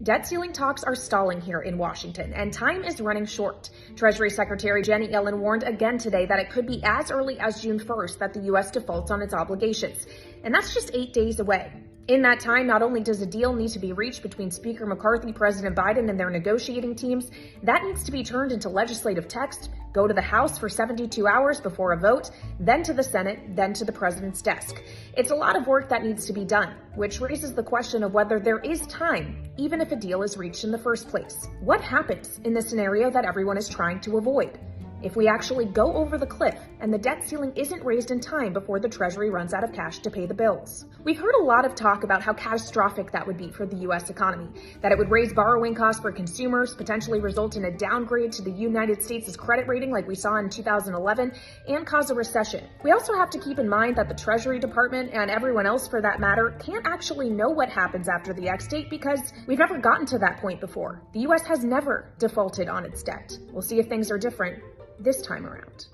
Debt ceiling talks are stalling here in Washington, and time is running short. Treasury Secretary Janet Yellen warned again today that it could be as early as June 1st that the U.S. defaults on its obligations, and that's just 8 days away. In that time, not only does a deal need to be reached between Speaker McCarthy, President Biden, and their negotiating teams, that needs to be turned into legislative text, go to the House for 72 hours before a vote, then to the Senate, then to the president's desk. It's a lot of work that needs to be done, which raises the question of whether there is time, even if a deal is reached in the first place. What happens in the scenario that everyone is trying to avoid? If we actually go over the cliff and the debt ceiling isn't raised in time before the Treasury runs out of cash to pay the bills. We've heard a lot of talk about how catastrophic that would be for the U.S. economy, that it would raise borrowing costs for consumers, potentially result in a downgrade to the United States' credit rating like we saw in 2011, and cause a recession. We also have to keep in mind that the Treasury Department, and everyone else for that matter, can't actually know what happens after the X date because we've never gotten to that point before. The U.S. has never defaulted on its debt. We'll see if things are different this time around.